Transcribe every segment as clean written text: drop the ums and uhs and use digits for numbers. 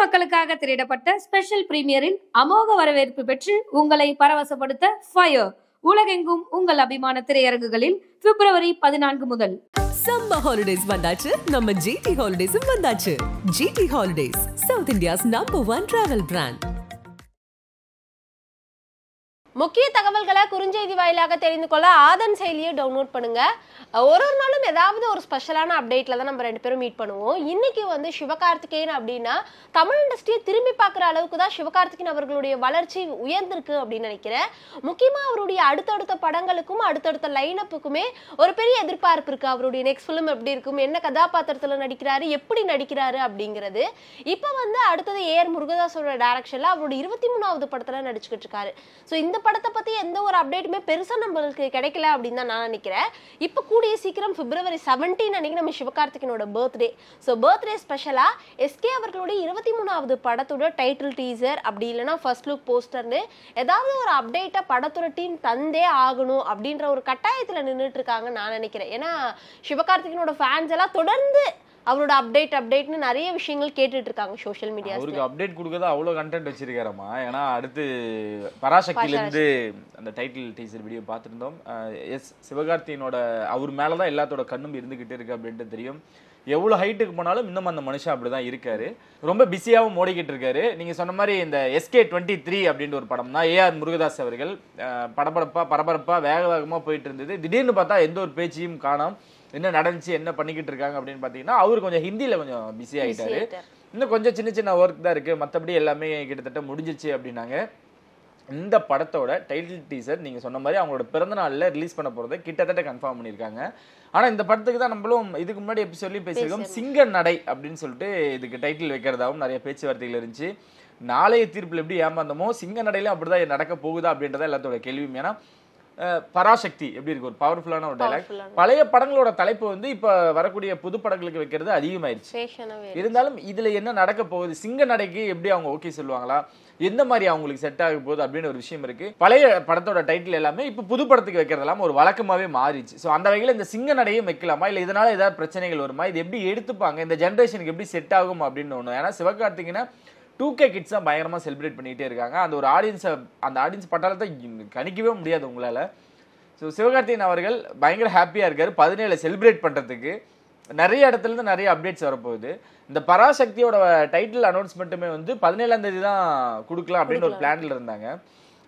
மக்களுக்காக திரையிடப்பட்ட ஸ்பெஷல் பிரீமியரில் அமோக வரவேற்பு பெற்று உங்களை பரவசப்படுத்த ஃபயர் உலகெங்கும் உங்கள் அபிமான திரையரங்குகளில் பிப்ரவரி 14 முதல். சம்மர் ஹாலிடேஸ் வந்தாச்சு, நம்ம ஜிடி ஹாலிடேஸும் வந்தாச்சு. GT holidays, South India's number 1 travel brand. முக்கிய தகவல்களை குறுஞ்செய்தி வாயிலாக தெரிந்து கொள்ள ஆதன் செயலியை டவுன்லோட் பண்ணுங்க. ஒரு நாளும் ஏதாவது ஒரு ஸ்பெஷலான அப்டேட்ல தான் நம்ம 2 பேரும் மீட் பண்ணுவோம். இன்னைக்கு சிவகார்த்திகேயன் அப்படின்னா தமிழ் இண்டஸ்ட்ரியை திரும்பி பார்க்குற அளவுக்கு தான் சிவகார்த்திகேயன் அவர்களுடைய வளர்ச்சி உயர்ந்திருக்கு அப்படின்னு நினைக்கிறேன். முக்கியமா அவருடைய அடுத்தடுத்த படங்களுக்கும் அடுத்தடுத்த லைனப்புக்குமே ஒரு பெரிய எதிர்பார்ப்பு இருக்கு. அவருடைய நெக்ஸ்ட் ஃபிலிம் எப்படி இருக்கும், என்ன கதாபாத்திரத்துல நடிக்கிறாரு, எப்படி நடிக்கிறாரு அப்படிங்கிறது. இப்ப அடுத்தது ஏஆர் முருகதாஸோட டைரக்ஷன்ல அவருடைய 23வது படத்துல நடிச்சுக்கிட்டு இருக்காரு. ஸோ இந்த படத்தை பத்தி எந்த ஒரு அப்டேட்டுமே பெருசா நம்மளுக்கு கிடைக்கல அப்படின்னு தான் நான் நினைக்கிறேன். இப்ப கூடிய சீக்கிரம் பிப்ரவரி 17 அன்னைக்கு நம்ம சிவகார்த்திகேயனோட பர்த்டே. ஸோ பர்த்டே ஸ்பெஷலா எஸ்கே அவர்களுடைய 23வது படத்தோட டைட்டில் டீசர் அப்படி இல்லைன்னா ஃபர்ஸ்ட் லுக் போஸ்டர்னு ஏதாவது ஒரு அப்டேட்டை படத்தோட டீம் தந்தே ஆகணும் அப்படின்ற ஒரு கட்டாயத்துல நின்றுட்டு இருக்காங்க நான் நினைக்கிறேன். ஏன்னா சிவகார்த்திகேயனோட ஃபேன்ஸ் எல்லாம் தொடர்ந்து அவரோட அப்டேட்னு நிறைய விஷயங்கள் கேட்டுட்டு இருக்காங்க சோஷியல் மீடியா. அவருக்கு அப்டேட் கொடுக்கறது அவ்வளோ கண்டென்ட் வச்சிருக்காரமா. ஏன்னா அடுத்து பராசக்தியிலேருந்து அந்த டைட்டில் டீசர் வீடியோ பார்த்துருந்தோம். சிவகார்த்திகேயனோட அவர் மேலே தான் எல்லாத்தோட கண்ணும் இருந்துகிட்டு இருக்கு அப்படின்ட்டு தெரியும். எவ்வளோ ஹைட்டுக்கு போனாலும் இன்னும் அந்த மனுஷன் அப்படிதான் இருக்காரு. ரொம்ப பிஸியாகவும் ஓடிக்கிட்டு இருக்காரு. நீங்க சொன்ன மாதிரி இந்த SK23 அப்படின்ற ஒரு படம் தான் ஏஆர் முருகதாஸ் அவர்கள் பரபரப்பா வேகமாக போயிட்டு இருந்தது. திடீர்னு பார்த்தா எந்த ஒரு பேச்சையும் காணோம். என்ன நடந்துச்சு, என்ன பண்ணிக்கிட்டு இருக்காங்க அப்படின்னு பார்த்தீங்கன்னா அவர் கொஞ்சம் ஹிந்தியில் கொஞ்சம் பிஸி ஆகிட்டாரு. இன்னும் கொஞ்சம் சின்ன சின்ன ஒர்க் தான் இருக்குது, மற்றபடி எல்லாமே கிட்டத்தட்ட முடிஞ்சிச்சு அப்படின்னாங்க. இந்த படத்தோட டைட்டில் டீசர் நீங்கள் சொன்ன மாதிரி அவங்களோட பிறந்த நாளில் ரிலீஸ் பண்ண போகிறத கிட்டத்தட்ட கன்ஃபார்ம் பண்ணியிருக்காங்க. ஆனால் இந்த படத்துக்கு தான் நம்மளும் இதுக்கு முன்னாடி எபிசோட்லையும் பேசியிருக்கோம், சிங்க நடை அப்படின்னு சொல்லிட்டு இதுக்கு டைட்டில் வைக்கிறதாவும் நிறைய பேச்சுவார்த்தைகள் இருந்துச்சு. நாளைய தீர்ப்பில் எப்படி ஏமாந்தமோ சிங்க நடையிலும் அப்படிதான் நடக்க போகுதா அப்படின்றத எல்லாத்தோட கேள்வியும். ஏன்னா பராசக்தி எப்படி இருக்கு, ஒரு பவர்ஃபுல்லான ஒரு டைலாக். பழைய படங்களோட தலைப்பு இப்ப வரக்கூடிய புது படங்களுக்கு வைக்கிறது அதிகமாயிருச்சு. இருந்தாலும் இதுல என்ன நடக்க போகுது, சிங்க நடைக்கு எப்படி அவங்க ஓகே சொல்லுவாங்களா, எந்த மாதிரி அவங்களுக்கு செட் ஆக போகுது அப்படின்னு ஒரு விஷயம் இருக்கு. பழைய படத்தோட டைட்டில் எல்லாமே இப்ப புது படத்துக்கு வைக்கிறதெல்லாம் ஒரு வழக்கமாவே மாறிச்சு. ஸோ அந்த வகையில் இந்த சிங்க நடையும் வைக்கலாமா, இல்லை இதனால ஏதாவது பிரச்சனைகள் வருமா, இது எப்படி எடுத்துப்பாங்க, இந்த ஜென்ரேஷனுக்கு எப்படி செட் ஆகும் அப்படின்னு ஒன்று. ஏன்னா சிவகார்த்திகேயனை 2K கிட்ஸ் தான் பயங்கரமாக செலிப்ரேட் பண்ணிகிட்டே இருக்காங்க. அந்த ஒரு ஆடியன்ஸ் பட்டாளத்தை கணிக்கவே முடியாது உங்களால். ஸோ சிவகார்த்திகேயன் அவர்கள் பயங்கர ஹாப்பியாக இருக்கார் 17 செலிப்ரேட் பண்ணுறதுக்கு. நிறைய இடத்துலேருந்து நிறைய அப்டேட்ஸ் வரப்போகுது. இந்த பராசக்தியோட டைட்டில் அனௌன்ஸ்மெண்ட்டுமே 17ஆம் தேதி தான் கொடுக்கலாம் அப்படின்னு ஒரு பிளான்ல இருந்தாங்க.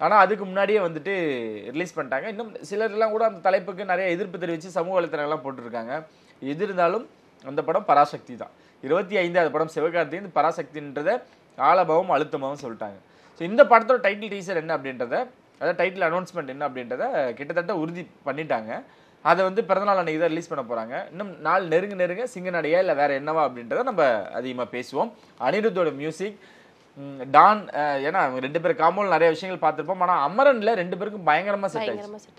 ஆனால் அதுக்கு முன்னாடியே ரிலீஸ் பண்ணிட்டாங்க. இன்னும் சிலர்லாம் கூட அந்த தலைப்புக்கு நிறைய எதிர்ப்பு தெரிவித்து சமூக வலைத்தளங்கள்லாம் போட்டுருக்காங்க. எது இருந்தாலும் அந்த படம் பராசக்தி தான். 25வது படம் சிவகார்த்திகேயன் பராசக்தின்றதை ஆலபாவும் அழுத்தமாகவும் சொல்லிட்டாங்க. ஸோ இந்த படத்தோட டைட்டில் டீசர் என்ன அப்படின்றத, அதாவது டைட்டில் அனௌன்ஸ்மெண்ட் என்ன அப்படின்றத கிட்டத்தட்ட உறுதி பண்ணிட்டாங்க. அதை பிறந்தநாள் அன்னைக்கு தான் ரிலீஸ் பண்ண போகிறாங்க. இன்னும் நாள் நெருங்க சிங்கநடையா இல்லை வேற என்னவா அப்படின்றத நம்ம அதிகமாக பேசுவோம். அனிருத்தோட மியூசிக், டான், ஏன்னா அவங்க 2 பேர் காம்போல நிறைய விஷயங்கள் பார்த்துருப்போம். ஆனால் அமரன்ல 2 பேருக்கும் பயங்கரமாக செட்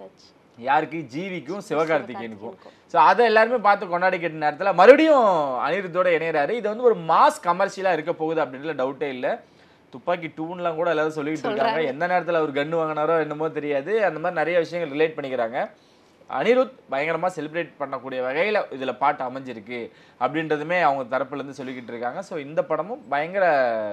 ஆச்சு. யாருக்கு, ஜிவிக்கும் சிவகார்த்திகேயனுக்கும். ஸோ அதை எல்லாருமே பார்த்து கொண்டாடி கேட்ட நேரத்தில் மறுபடியும் அனிருத்தோட இணையறாரு. இது ஒரு மாஸ் கமர்ஷியலாக இருக்க போகுது அப்படின்ற டவுட்டே இல்லை. துப்பாக்கி 2லாம் கூட எல்லாரும் சொல்லிட்டு இருக்காங்க. எந்த நேரத்தில் அவர் கன்று வாங்கினாரோ என்னமோ தெரியாது. அந்த மாதிரி நிறைய விஷயங்கள் ரிலேட் பண்ணிக்கிறாங்க. அனிருத் பயங்கரமா செலிப்ரேட் பண்ணக்கூடிய வகையில இதுல பாட்டு அமைஞ்சிருக்கு அப்படின்றதுமே அவங்க தரப்புல இருந்து சொல்லிக்கிட்டு இருக்காங்க. ஸோ இந்த படமும் பயங்கர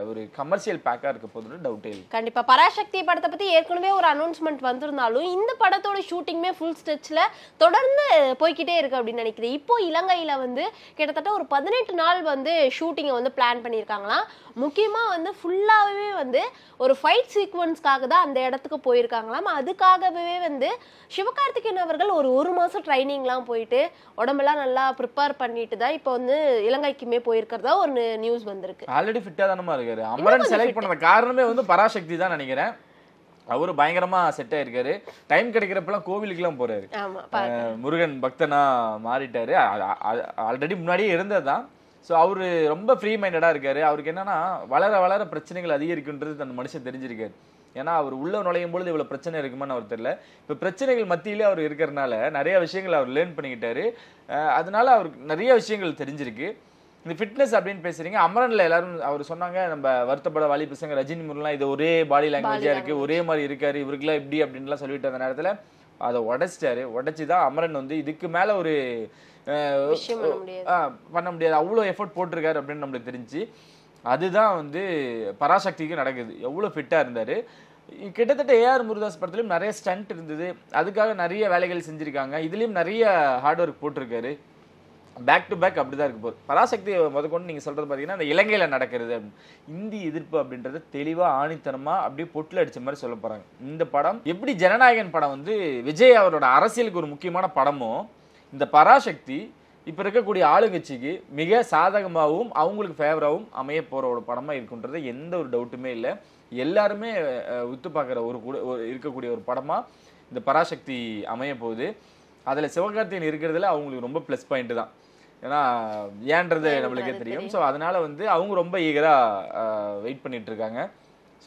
ஒரு கமர்ஷியல் பேக்கா இருக்க போதுன்னு டவுட்டே இல்லை. கண்டிப்பா பராசக்தி படத்தை பத்தி ஏற்கனவே ஒரு அனௌன்ஸ்மெண்ட் வந்திருந்தாலும் இந்த படத்தோட ஷூட்டிங்குமே ஃபுல் ஸ்டெச்ல தொடர்ந்து போய்கிட்டே இருக்கு அப்படின்னு நினைக்கிறேன். இப்போ இலங்கையில கிட்டத்தட்ட ஒரு 18 நாள் ஷூட்டிங்கை பிளான் பண்ணியிருக்காங்களாம். முக்கியமா ஃபுல்லாவே ஒரு ஃபைட் சீக்வன்ஸ்க்காக தான் அந்த இடத்துக்கு போயிருக்காங்களாம். அதுக்காகவே சிவகார்த்திகேயன் அவர்கள் ஒரு மாசம் ட்ரைனிங்லாம் போயிட்டு உடம்பெல்லாம் நல்லா ப்ரிப்பேர் பண்ணிட்டு தான் இப்போ இலங்கைக்குமே போயிருக்கிறதா ஒரு நியூஸ் வந்திருக்கு. ஆல்ரெடி ஃபிட்டா தானமா இருக்காரு. அமரன் செலக்ட் பண்ண காரணமே பராசக்தி தான் நினைக்கிறேன். அவரு பயங்கரமா செட் ஆயிருக்காரு. டைம் கிடைக்கிறப்பெல்லாம் கோவிலுக்குலாம் போறாரு. முருகன் பக்தனா மாறிட்டாரு. ஆல்ரெடி முன்னாடியே இருந்ததுதான். ஸோ அவரு ரொம்ப ஃப்ரீ மைண்டடா இருக்காரு. அவருக்கு என்னன்னா வளர வளர பிரச்சனைகள் அதிகரிக்குன்றது அந்த மனுஷன் தெரிஞ்சிருக்காரு. ஏன்னா அவர் உள்ள நுழையும் பொழுது இவ்வளவு பிரச்சனை இருக்குமான்னு அவர் தெரியல. இப்போ பிரச்சனைகள் மத்தியிலே அவர் இருக்கிறதுனால நிறைய விஷயங்கள் அவர் லேர்ன் பண்ணிக்கிட்டாரு. அதனால அவருக்கு நிறைய விஷயங்கள் தெரிஞ்சிருக்கு. இந்த ஃபிட்னஸ் அப்படின்னு பேசுறீங்க. அமரன்ல எல்லாரும் அவர் சொன்னாங்க, நம்ம வருத்தப்பட வாலி பசங்க ரஜினி முருகன்லாம் இது ஒரே பாடி லாங்குவேஜா இருக்கு, ஒரே மாதிரி இருக்காரு, இவருக்குலாம் இப்படி அப்படின்லாம் சொல்லிட்டு அந்த நேரத்தில் அதை உடைச்சிட்டாரு. உடைச்சுதான் அமரன் இதுக்கு மேல ஒரு பண்ண முடியாது, அவ்வளோ எஃபர்ட் போட்டிருக்காரு அப்படின்னு நம்மளுக்கு தெரிஞ்சு. அதுதான் வந்து பராசக்திக்கு நடக்குது. எவ்வளவு ஃபிட்டா இருந்தாரு. கிட்டத்தட்ட ஏஆர் முருகதாஸ் படத்துலயும் நிறைய ஸ்டண்ட் இருந்தது, அதுக்காக நிறைய வேலைகள் செஞ்சிருக்காங்க, இதுலயும் நிறைய ஹார்ட் ஒர்க் போட்டிருக்காரு. பேக் டு பேக் அப்படிதான் இருக்கு போகுது. பராசக்தி முதற்கொண்டு நீங்க சொல்றது பாத்தீங்கன்னா இந்த இலங்கையில நடக்கிறது இந்தி எதிர்ப்பு அப்படின்றது தெளிவா ஆணித்தனமா அப்படியே பொட்டுல அடிச்ச மாதிரி சொல்ல போறாங்க. இந்த படம் எப்படி ஜனநாயகன் படம் வந்து விஜய் அவரோட அரசியலுக்கு ஒரு முக்கியமான படமோ, இந்த பராசக்தி இப்ப இருக்கக்கூடிய ஆளுங்கட்சிக்கு மிக சாதகமாகவும் அவங்களுக்கு ஃபேவராகவும் அமைய போற ஒரு படமா இருக்குன்றது எந்த ஒரு டவுட்டுமே இல்லை. எல்லாருமே உத்து பார்க்குற இருக்கக்கூடிய ஒரு படமா இந்த பராசக்தி அமைய போகுது. அதுல சிவகார்த்திகேயன் இருக்கிறதுல அவங்களுக்கு ரொம்ப ப்ளஸ் பாயிண்ட் தான். ஏன்னா ஏன்றது நம்மளுக்கே தெரியும். ஸோ அதனால வந்து அவங்க ரொம்ப ஈகரா வெயிட் பண்ணிட்டு இருக்காங்க.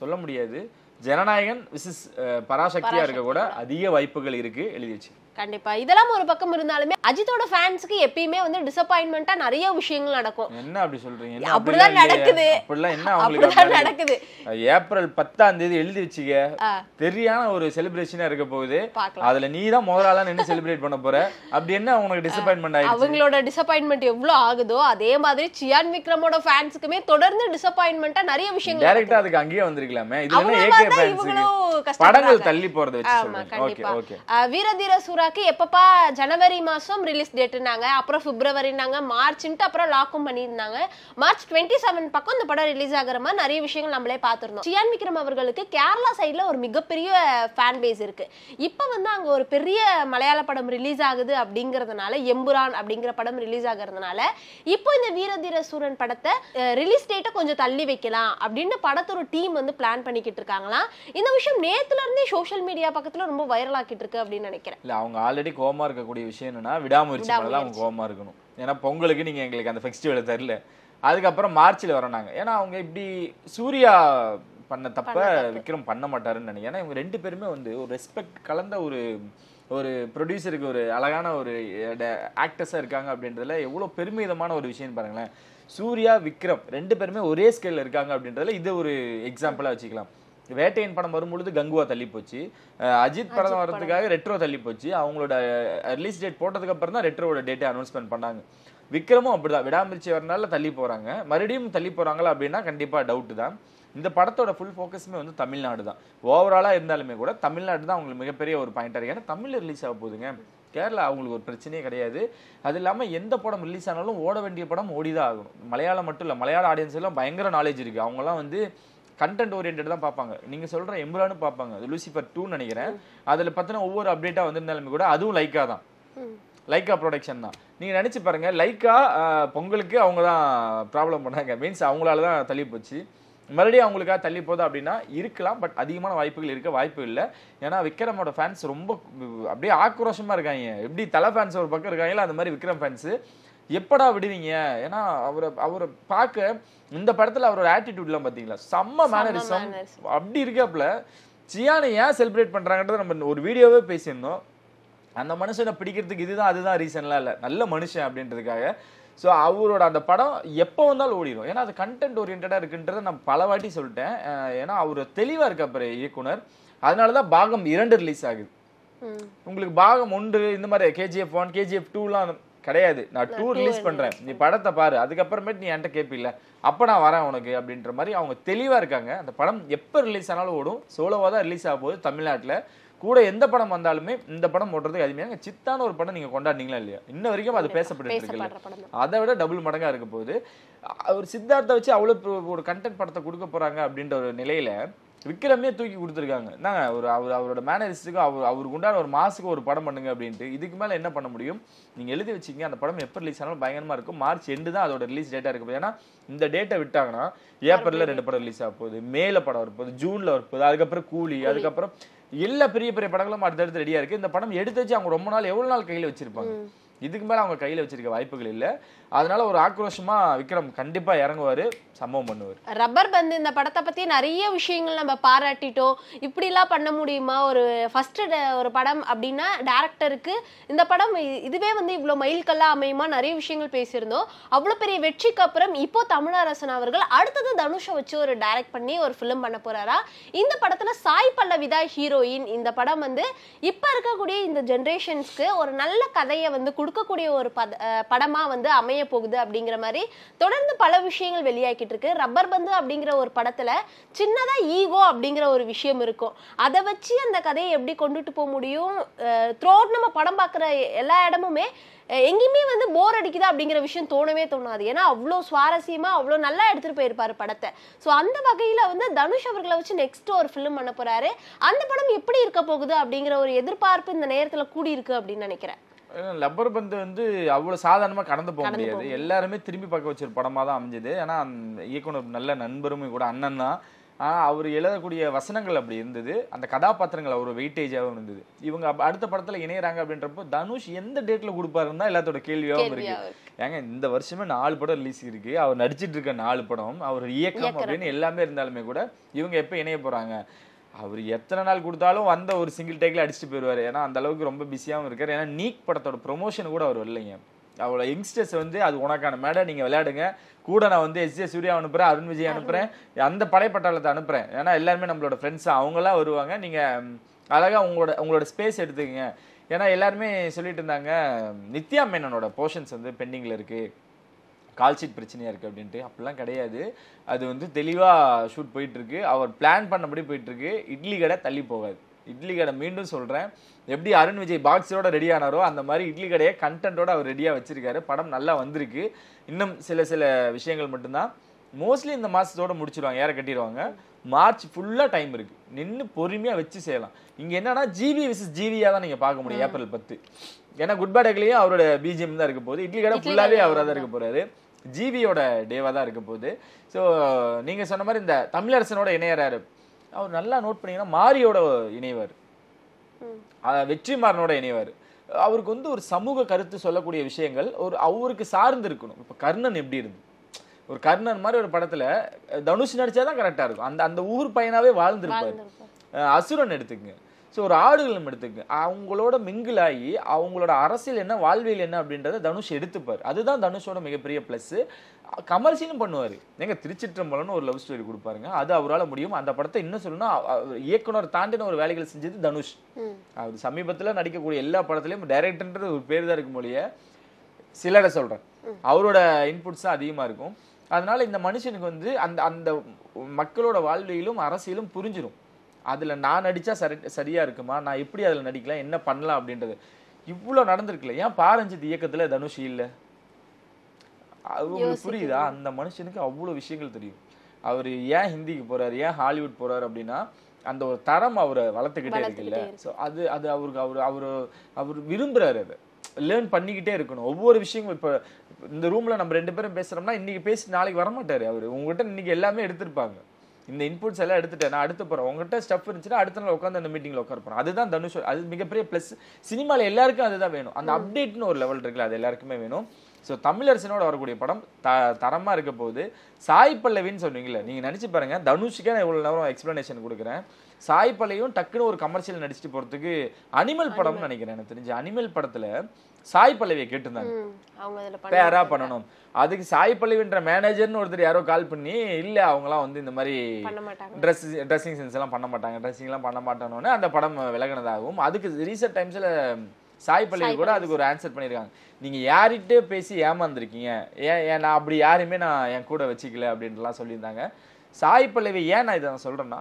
சொல்ல முடியாது, ஜனநாயகன் விசஸ் பராசக்தியா இருக்க கூட அதிக வாய்ப்புகள் இருக்கு, எழுதி வச்சு. கண்டிப்பா இதெல்லாம் ஒரு பக்கம் இருந்தாலுமே அஜித்தோட ஃபேன்ஸ்க்கு எப்பயுமே வந்து டிசப்பாயின்மெண்டா நிறைய விஷயங்கள் நடக்கும். என்ன அப்படி சொல்றீங்க? அப்படிதான் நடக்குது. அப்படிலாம் என்ன அவங்களுக்கு நடக்குது? ஏப்ரல் 10 எழுதி வச்சுக்க, தெரியான ஒரு செலிப்ரேஷனா இருக்க போகுது. அதுல நீ தான் முதலாளா நின்னு செலிப்ரேட் பண்ண போற. அப்படி என்ன உங்களுக்கு டிசப்பாயின்மெண்ட் ஆயிடுச்சு? அவங்களோட டிசப்பாயின்மெண்ட் எவ்வளவு ஆகுதோ அதே மாதிரி சியான் விக்ரமோட ஃபேன்ஸ்க்குமே தொடர்ந்து டிசப்பாயின்மெண்டா நிறைய விஷயங்கள் டைரக்டா அதுக்கு அங்கேயே வந்திருக்கலாமே. இது என்ன ஏகே ஃபேன்ஸ்க்கு படங்கள் தள்ளி போறத வச்சு சொல்றேன். Okay okay. வீரதீர சூராக்கு எப்பப்பா ஜனவரி மாசம் ரிலீஸ் டேட்னாங்க, அப்புறம் பிப்ரவரினாங்க, மார்ச்ன்ட்டு அப்புறம் லாக்கும் பண்ணியிருந்தாங்க. மார்ச் 27 பக்கம் இந்த படம் ரிலீஸ் ஆகிற மாதிரி நிறைய விஷயங்கள் நம்மளே பார்த்திருந்தோம். சியான் விக்ரம் அவர்களுக்கு கேரளா சைட்ல ஒரு மிகப்பெரிய ஃபேன் பேஸ் இருக்கு. இப்ப வந்து அங்க ஒரு பெரிய மலையாள படம் ரிலீஸ் ஆகுது அப்படிங்கறதுனால, எம்புரான் அப்படிங்கிற படம் ரிலீஸ் ஆகிறதுனால இப்போ இந்த வீரதீர சூரன் படத்தை ரிலீஸ் டேட்டை கொஞ்சம் தள்ளி வைக்கலாம் அப்படின்னு படத்தோட டீம் வந்து பிளான் பண்ணிக்கிட்டு இருக்காங்களாம். இந்த விஷயம் நேத்துல இருந்தே சோஷியல் மீடியா பக்கத்துல ரொம்ப வைரல் ஆக்கிட்டு இருக்கு அப்படின்னு நினைக்கிறேன். அவங்க ஆல்ரெடி கோவமா இருக்கக்கூடிய விஷயம் என்னன்னா விடாமுயற்சி மேலதான் அவங்க கோவமா இருக்கணும். ஏன்னா பொங்கலுக்கு நீங்க எங்களுக்கு அந்த ஃபெஸ்டிவலை தரல, அதுக்கப்புறம் மார்ச்ல வரனாங்க. ஏன்னா அவங்க இப்படி சூர்யா பண்ண தப்ப விக்ரம் பண்ண மாட்டாருன்னு நினைக்கிறேன். ஏன்னா இவங்க ரெண்டு பேருமே வந்து ஒரு ரெஸ்பெக்ட் கலந்த ஒரு ப்ரொடியூசருக்கு ஒரு அழகான ஒரு ஆக்டர்ஸா இருக்காங்க அப்படின்றதுல எவ்வளவு பெருமிதமான ஒரு விஷயம் பாருங்களேன். சூர்யா விக்ரம் ரெண்டு பேருமே ஒரே ஸ்கேல்ல இருக்காங்க அப்படின்றதுல இது ஒரு எக்ஸாம்பிளா வச்சுக்கலாம். வேட்டையன் படம் வரும்பொழுது கங்குவா தள்ளி போச்சு, அஜித் படம் வர்றதுக்காக ரெட்ரோ தள்ளி போச்சு. அவங்களோட ரிலீஸ் டேட் போட்டதுக்கு அப்புறம் தான் ரெட்ரோட டேட்டை அனௌன்ஸ்மெண்ட் பண்ணாங்க. விக்ரமும் அப்படிதான், விடாமுயற்சி வரனால தள்ளி போறாங்க. மறுபடியும் தள்ளி போறாங்களா அப்படின்னா கண்டிப்பா டவுட் தான். இந்த படத்தோட ஃபுல் ஃபோக்கஸுமே வந்து தமிழ்நாடு தான். ஓவராலா இருந்தாலுமே கூட தமிழ்நாடு தான் அவங்களுக்கு மிகப்பெரிய ஒரு பாயிண்டா இருக்கு. ஏன்னா தமிழ்ல ரிலீஸ் ஆக போகுதுங்க. கேரளா அவங்களுக்கு ஒரு பிரச்சனையே கிடையாது. அது இல்லாமல் எந்த படம் ரிலீஸ் ஆனாலும் ஓட வேண்டிய படம் ஓடிதான் ஆகணும். மலையாளம் மட்டும் இல்லை, மலையாள ஆடியன்ஸ் எல்லாம் பயங்கர நாலேஜ் இருக்கு. அவங்கலாம் வந்து கண்டென்ட் ஓரியன்ட் தான் பார்ப்பாங்க. நீங்க சொல்ற எம்புரானு பார்ப்பாங்க, லூசிஃபர் 2 நினைக்கிறேன். அதுல பார்த்தா ஒவ்வொரு அப்டேட்டா வந்திருந்தாலுமே கூட அதுவும் லைக்கா தான், லைக்கா ப்ரொடக்ஷன் தான். நீங்க நினைச்சு பாருங்க, லைக்கா பொங்கலுக்கு அவங்க தான் ப்ராப்ளம் பண்ணாங்க, மீன்ஸ் அவங்களால தான் தள்ளி போச்சு. மறுபடியும் அவங்களுக்காக தள்ளி போதா அப்படின்னா இருக்கலாம், பட் அதிகமான வாய்ப்புகள் இருக்க வாய்ப்பு இல்லை. ஏன்னா விக்ரமோட ஃபேன்ஸ் ரொம்ப அப்படியே ஆக்ரோஷமா இருக்காங்க. எப்படி தலை ஃபேன்ஸ் ஒரு பக்கம் இருக்காங்களோ அந்த மாதிரி விக்ரம் ஃபேன்ஸ் எப்படா விடுவீங்க. ஏன்னா அவரை பார்க்க இந்த படத்துல அவரோட ஆட்டிடியூட்லாம் பாத்தீங்களா, செம்ம மேனரிசம் அப்படி இருக்காப்புல. சியானை ஏன் செலிப்ரேட் பண்றாங்கன்றது நம்ம ஒரு வீடியோவே பேசியிருந்தோம். அந்த மனுஷனை பிடிக்கிறதுக்கு இதுதான் அதுதான் ரீசன்லாம் இல்லை, நல்ல மனுஷன் அப்படின்றதுக்காக. ஸோ அவரோட அந்த படம் எப்போ வந்தாலும் ஓடிடும். ஏன்னா அது கண்டென்ட் ஓரியன்டா இருக்குன்றதை நான் பல வாட்டி சொல்லிட்டேன். ஏன்னா அவர் தெளிவா இருக்காரு இயக்குனர். அதனாலதான் பாகம் 2 ரிலீஸ் ஆகுது. உங்களுக்கு பாகம் 1 இந்த மாதிரி KGF 1 KGF 2லாம் கிடையாது. நான் 2 ரிலீஸ் பண்றேன், நீ படத்தை பாரு, அதுக்கப்புறமேட்டு நீ என்கிட்ட கேட்பில்ல, அப்ப நான் வரேன் உனக்கு அப்படின்ற மாதிரி அவங்க தெளிவா இருக்காங்க. அந்த படம் எப்ப ரிலீஸ் ஆனாலும் ஓடும். சோலோவா தான் ரிலீஸ் ஆக போகுது தமிழ்நாட்டுல. கூட எந்த படம் வந்தாலுமே இந்த படம் ஓடுறதுக்கு அதிகமாக சித்தான ஒரு படம் நீங்க கொண்டாடினீங்களா இல்லையா, இன்ன வரைக்கும் அது பேசப்பட்டு இருக்குல்ல, அதை விட டபுள் மடங்கா இருக்க போகுது. அவர் சித்தார்த்தை வச்சு அவ்வளவு ஒரு கண்டென்ட் படத்தை கொடுக்க போறாங்க அப்படின்ற ஒரு நிலையில விக்ரமே தூக்கி கொடுத்துருக்காங்க. நாங்க அவரோட மேனரிஸ்டுக்கு அவருக்கு உண்டான ஒரு மாசுக்கு ஒரு படம் பண்ணுங்க அப்படின்ட்டு. இதுக்கு மேல என்ன பண்ண முடியும்? நீங்க எழுதி வச்சிங்க, அந்த படம் எப்போ ரிலீஸ் ஆனாலும் பயங்கரமா இருக்கும். மார்ச் எண்டு தான் அதோட ரிலீஸ் டேட்டா இருக்கு. ஏன்னா இந்த டேட்டை விட்டாங்கன்னா ஏப்ரல்ல 2 படம் ரிலீஸ் ஆக போகுது, மேல படம் வரப்போகுது, ஜூன்ல வரப்போகுது, அதுக்கப்புறம் கூலி, அதுக்கப்புறம் எல்லா பெரிய பெரிய படங்களும் அடுத்தடுத்து ரெடியா இருக்கு. இந்த படம் எடுத்து வச்சு அவங்க ரொம்ப நாள் எவ்வளவு நாள் கையில வச்சிருப்பாங்க? இதுக்கு மேல அவங்க கையில வச்சிருக்க வாய்ப்புகள் இல்ல. அதனால ஒரு ஆக்ரோஷமா விக்ரம் கண்டிப்பா இறங்குவாரு, சம்பவம் பண்ணுவாரு. ரப்பர் பந்து இந்த படத்தை பத்தி நிறைய விஷயங்கள் நம்ம பாராட்டிட்டோம். இப்படி எல்லாம் பண்ண முடியுமா ஒரு ஃபர்ஸ்ட் ஒரு படம் அப்படின்னா டைரக்டருக்கு இந்த படம் இதுவே வந்து இவ்வளவு மைல்கல்லா அமையுமா, நிறைய விஷயங்கள் பேசியிருந்தோம். அவ்வளவு பெரிய வெற்றிக்கு அப்புறம் இப்போ தமிழரசன் அவர்கள் அடுத்தது தனுஷை வச்சு ஒரு டைரக்ட் பண்ணி ஒரு ஃபிலிம் பண்ண போறாரா. இந்த படத்துல சாய் பல்லவி தான் ஹீரோயின். இந்த படம் வந்து இப்ப இருக்கக்கூடிய இந்த ஜெனரேஷன்ஸ்க்கு ஒரு நல்ல கதையை வந்து கொடுக்கக்கூடிய ஒரு படமா வந்து அமைய போகுது அப்படிங்கிற மாதிரி தொடர்ந்து பல விஷயங்கள் வெளியாகிட்டு இருக்கு. ரப்பர் பந்து அப்படிங்கிற ஒரு படத்துல சின்னதா ஈகோ அப்படிங்கிற ஒரு விஷயம் இருக்கும். அதை வச்சு அந்த கதையை எப்படி கொண்டுட்டு போக முடியும்? த்ரோட் நம்ம படம் பார்க்குற எல்லா இடமுமே எங்கேயுமே வந்து போர் அடிக்குதா அப்படிங்கிற விஷயம் தோணவே தோணாது. ஏன்னா அவ்வளோ சுவாரஸ்யமா அவ்வளோ நல்லா எடுத்துட்டு போயிருப்பாரு படத்தை. ஸோ அந்த வகையில வந்து தனுஷ் அவர்களை வச்சு நெக்ஸ்ட் ஒரு ஃபிலிம் பண்ண போறாரு. அந்த படம் எப்படி இருக்க போகுது அப்படிங்கிற ஒரு எதிர்பார்ப்பு இந்த நேரத்துல கூடி இருக்கு அப்படின்னு நினைக்கிறேன். லப்பர் பந்து வந்து அவ்வளவு சாதாரணமா கடந்து போக முடியாது. எல்லாருமே திரும்பி பார்க்க வச்ச ஒரு படமா தான் அமைஞ்சது. ஏன்னா இயக்குனர் நல்ல நண்பரும் கூட அண்ணன் தான். அவர் எழுதக்கூடிய வசனங்கள் அப்படி இருந்தது. அந்த கதாபாத்திரங்கள் அவர் வெயிட்டேஜாகவும் இருந்தது. இவங்க அடுத்த படத்துல இணையறாங்க அப்படின்றப்போ தனுஷ் எந்த டேட்ல கொடுப்பாருன்னு தான் எல்லாத்தோட கேள்வியாகவும் இருக்கு. ஏங்க இந்த வருஷமே 4 படம் ரிலீஸ் இருக்கு. அவர் நடிச்சிட்டு இருக்க 4 படம், அவர் இயக்கம் அப்படின்னு எல்லாமே இருந்தாலுமே கூட இவங்க எப்ப இணைய போறாங்க? அவர் எத்தனை நாள் கொடுத்தாலும் வந்த ஒரு சிங்கிள் டேக்ல அடிச்சுட்டு போயிடுவாரு. ஏன்னா அந்த அளவுக்கு ரொம்ப பிஸியாகவும் இருக்காரு. ஏன்னா நீக் படத்தோட ப்ரொமோஷன் கூட அவர் வரலைங்க. அவளோட யங்ஸ்டர்ஸ் வந்து அது உனக்கான மேடை, நீங்க விளையாடுங்க, கூட நான் வந்து எஸ் ஜே சூர்யா அனுப்புறேன், அருண் விஜய் அனுப்புறேன், அந்த படைப்பட்டாளத்தை அனுப்புறேன். ஏன்னா எல்லாருமே நம்மளோட ஃப்ரெண்ட்ஸ், அவங்களாம் வருவாங்க, நீங்க அழகா உங்களோட ஸ்பேஸ் எடுத்துக்கங்க. ஏன்னா எல்லாருமே சொல்லிட்டு இருந்தாங்க நித்யா மேனனோட போர்ஷன்ஸ் வந்து பெண்டிங்ல இருக்கு, கால் ஷீட் பிரச்சனையா இருக்கு அப்படின்ட்டு. அப்படிலாம் கிடையாது. அது வந்து தெளிவா ஷூட் போயிட்டு இருக்கு. அவர் பிளான் பண்ணபடி போயிட்டு இருக்கு. இட்லி கடை தள்ளி போகாது. இட்லி கடை மீண்டும் சொல்றேன், எப்படி அருண் விஜய் பாக்ஸோட ரெடி ஆனாரோ அந்த மாதிரி இட்லி கடையை கண்டென்ட்டோட அவர் ரெடியா வச்சிருக்காரு. படம் நல்லா வந்திருக்கு. இன்னும் சில விஷயங்கள் மட்டும்தான். மோஸ்ட்லி இந்த மாசத்தோட முடிச்சிருவாங்க, ஏற கட்டிடுவாங்க. மார்ச் ஃபுல்லா டைம் இருக்கு, நின்று பொறுமையா வச்சு செய்யலாம். இங்க என்னன்னா ஜிவி விசஸ் ஜிவியா தான் நீங்க பார்க்க முடியும் ஏப்ரல் 10. ஏன்னா குட் பேட் எக்லியும் அவரோட பிஜிஎம் தான் இருக்க போகுது. இட்லி கடை ஃபுல்லாவே அவராக தான் இருக்க போறாரு. ஜிவியோட டேவா தான் இருக்க போகுது. ஸோ நீங்க சொன்ன மாதிரி இந்த தமிழரசனோட இணையறாரு. அவர் நல்லா நோட் பண்ணீங்கன்னா மாரியோட இணைவார், வெற்றிமாறனோட இணைவார். அவருக்கு வந்து ஒரு சமூக கருத்து சொல்லக்கூடிய விஷயங்கள் அவருக்கு சார்ந்து இருக்கணும். இப்ப கர்ணன் எப்படி இருந்து, ஒரு கர்ணன் மாதிரி ஒரு படத்துல தனுஷ் நடிச்சாதான் கரெக்டா இருக்கும். அந்த ஊர் பையனாவே வாழ்ந்துருப்பாரு. அசுரன் எடுத்துக்கங்க. ஸோ ஒரு ஆடுகளும் எடுத்துக்கங்க. அவங்களோட மிங்கிள் ஆகி அவங்களோட அரசியல் என்ன, வாழ்வியல் என்ன அப்படின்றத தனுஷ் எடுத்துப்பார். அதுதான் தனுஷோட மிகப்பெரிய பிளஸ். கமர்ஷியலும் பண்ணுவார். எங்க திருச்சிற்றம்பலம்னு ஒரு லவ் ஸ்டோரி கொடுப்பாருங்க, அது அவரால் முடியும். அந்த படத்தை இன்னும் சொல்லணும்னா இயக்குனர் தாண்டின ஒரு வேலைகள் செஞ்சது தனுஷ். அவர் சமீபத்தில் நடிக்கக்கூடிய எல்லா படத்துலையும் டைரக்டர்ன்ற ஒரு பேர் தான் இருக்கும் மொழிய, சிலரை சொல்றேன், அவரோட இன்புட்ஸ் தான் அதிகமாக இருக்கும். அதனால இந்த மனுஷனுக்கு வந்து அந்த மக்களோட வாழ்வியலும் அரசியலும் புரிஞ்சிடும். அதுல நான் நடிச்சா சரியா இருக்குமா, நான் எப்படி அதுல நடிக்கலாம், என்ன பண்ணலாம் அப்படின்றது இவ்வளவு நடந்திருக்குல்ல. ஏன் பாரஞ்சித் இயக்கத்துல தனுஷ் இல்ல? அவங்களுக்கு புரியுதா? அந்த மனுஷனுக்கு அவ்வளவு விஷயங்கள் தெரியும். அவர் ஏன் ஹிந்திக்கு போறாரு, ஏன் ஹாலிவுட் போறாரு அப்படின்னா அந்த ஒரு தரம் அவரை வளர்த்துக்கிட்டே இருக்குல்ல. ஸோ அது அவருக்கு அவர் விரும்புறாரு. அதை லேர்ன் பண்ணிக்கிட்டே இருக்கணும். ஒவ்வொரு விஷயங்களும் இப்ப இந்த ரூம்ல நம்ம 2 பேரும் பேசுறோம்னா இன்னைக்கு பேசி நாளைக்கு வரமாட்டாரு அவரு. உங்ககிட்ட இன்னைக்கு எல்லாமே எடுத்திருப்பாங்க. இந்த இன்புட்ஸ் எல்லாம் எடுத்துட்டேன், நான் அடுத்து போறேன், உங்ககிட்ட ஸ்டஃப் இருந்துச்சுன்னா அடுத்த நாள் உட்காந்து அந்த மீட்டிங்ல உட்கார போறேன். அதுதான் தனுஷ். அது மிகப்பெரிய பிளஸ். சினிமால எல்லாருக்கும் அதுதான் வேணும். அந்த அப்டேட்னு ஒரு லெவல் இருக்குல்ல, அது எல்லாருக்குமே வேணும். ஸோ தமிழரசனோட வரக்கூடிய படம் தரமா இருக்க போகுது. சாய் பல்லவின்னு சொன்னீங்கல்ல, நீங்க நினைச்சு பாருங்க, தனுஷுக்கே நான் இவ்வளவு நேரம் எக்ஸ்பிளனேஷன் கொடுக்குறேன். சாய் பல்லவியும் டக்குன்னு ஒரு கமர்ஷியல் நடிச்சுட்டு போறதுக்கு அனிமல் படம்னு நினைக்கிறேன். எனக்கு தெரிஞ்சு அனிமல் படத்துல சாய் பல்லவியை கேட்டிருந்தாங்க பேரா பண்ணணும். அதுக்கு சாய் பல்லவின்ற மேனேஜர்னு ஒருத்தர் யாரோ கால் பண்ணி, இல்ல அவங்கலாம் வந்து இந்த மாதிரி ட்ரெஸ்ஸிங் சென்ஸ் எல்லாம் பண்ண மாட்டாங்க, ட்ரெஸ்ஸிங் எல்லாம் பண்ண மாட்டானோன்னு அந்த படம் விலகினதாகும். அதுக்கு ரீசெண்ட் டைம்ஸ்ல சாய் பல்லவி கூட அதுக்கு ஒரு ஆன்சர் பண்ணியிருக்காங்க. நீங்க யார்கிட்ட பேசி ஏமாந்துருக்கீங்க, ஏன் நான் அப்படி யாருமே நான் என் கூட வச்சுக்கல அப்படின்ட்டுலாம் சொல்லியிருந்தாங்க. சாய் பல்லவி ஏன் நான் இதை சொல்றேன்னா,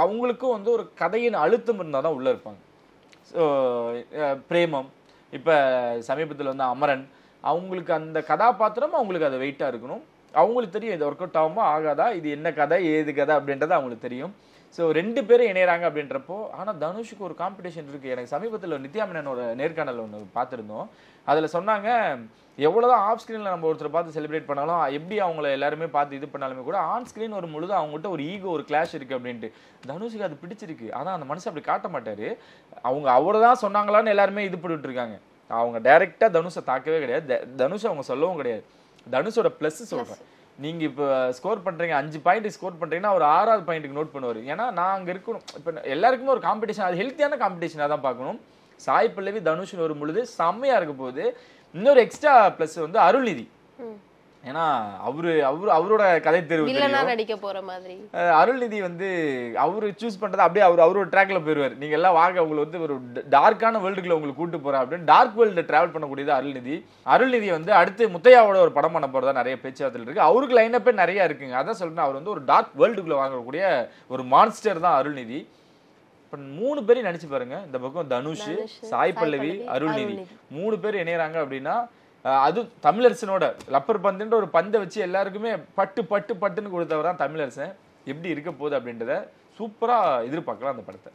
அவங்களுக்கும் வந்து ஒரு கதையின் அழுத்தம் இருந்தால் தான் உள்ள இருப்பாங்க. ஸோ பிரேமம், இப்போ சமீபத்தில் வந்து அமரன், அவங்களுக்கு அந்த கதாபாத்திரம் அவங்களுக்கு அது வெயிட்டாக இருக்கணும். அவங்களுக்கு தெரியும் இது ஒர்க் அவுட் ஆகுமா ஆகாதா, இது என்ன கதை ஏது கதை அப்படின்றது அவங்களுக்கு தெரியும். ஸோ 2 பேரும் இணையறாங்க அப்படின்றப்போ, ஆனால் தனுஷுக்கு ஒரு காம்படிஷன் இருக்குது. எனக்கு சமீபத்தில் நித்யா மேனனோட நேர்காணல் ஒன்று பார்த்துருந்தோம். அதில் சொன்னாங்க, எவ்வளோதான் ஆஃப் ஸ்க்ரீனில் நம்ம ஒருத்தரை பார்த்து செலிப்ரேட் பண்ணாலும், எப்படி அவங்கள எல்லாருமே பார்த்து இது பண்ணாலுமே கூட ஆன் ஸ்க்ரீன் ஒரு முழுது அவங்ககிட்ட ஒரு ஈகோ, ஒரு கிளாஷ் இருக்குது அப்படின்ட்டு. தனுஷுக்கு அது பிடிச்சிருக்கு. ஆனால் அந்த மனுஷன் அப்படி காட்ட மாட்டார். அவரை தான் சொன்னாங்களான்னு எல்லாருமே இது பண்ணிட்டு இருக்காங்க. அவங்க டைரெக்டாக தனுஷை தாக்கவே கிடையாது. தனுஷை அவங்க சொல்லவும் கிடையாது. தனுஷோட ப்ளஸ் சொல்கிறேன், நீங்க இப்போ ஸ்கோர் பண்றீங்க, 5 பாயிண்ட் ஸ்கோர் பண்றீங்கன்னா ஒரு 6வது பாயிண்ட்டுக்கு நோட் பண்ணுவார். ஏன்னா நான் அங்கே இருக்கணும். இப்போ எல்லாருக்குமே ஒரு காம்படிஷன், அது ஹெல்த்தியான காம்படிஷனாக தான் பார்க்கணும். சாய் பல்லவி தனுஷ்னு வரும் பொழுது செம்மையா இருக்க போகுது. இன்னொரு எக்ஸ்ட்ரா பிளஸ் வந்து அருள்நிதி. ஏன்னா அவரோட கதை தேர்வு வில்லனா நடிக்க போற மாதிரி. அருள்நிதி வந்து அவரு சூஸ் பண்றது அப்படியே அவரோட ட்ராக்ல போயிருவார். நீங்க எல்லாம் வாங்க உங்களுக்கு வந்து ஒரு டார்க்கான வேர்ல்டுக்குள்ள உங்களுக்கு கூட்டு போறேன் அப்படின்னு டார்க் வேர்ல்டு டிராவல் பண்ணக்கூடியது அருள்நிதி வந்து அடுத்து முத்தையாவோட ஒரு படம் பண்ண போறதா நிறைய பேச்சுவார்த்தை இருக்கு. அவருக்கு லைனப்பே நிறைய இருக்குங்க. அதான் சொல்றேன், அவர் வந்து ஒரு டார்க் வேர்ல்டுக்குள்ள வாங்கக்கூடிய ஒரு மான்ஸ்டர் தான் அருள்நிதி. இப்ப 3 பேரையும் நினைச்சு பாருங்க. இந்த பக்கம் தனுஷ், சாய் பல்லவி, அருள்நிதி 3 பேர் இணையறாங்க அப்படின்னா அது தமிழரசனோட லப்பர் பந்துன்ற ஒரு பந்தை வச்சு எல்லாருக்குமே பட்டுன்னு கொடுத்தவர் தான் தமிழரசன். எப்படி இருக்க போகுது அப்படின்றத சூப்பரா எதிர்பார்க்கலாம் அந்த படத்தை.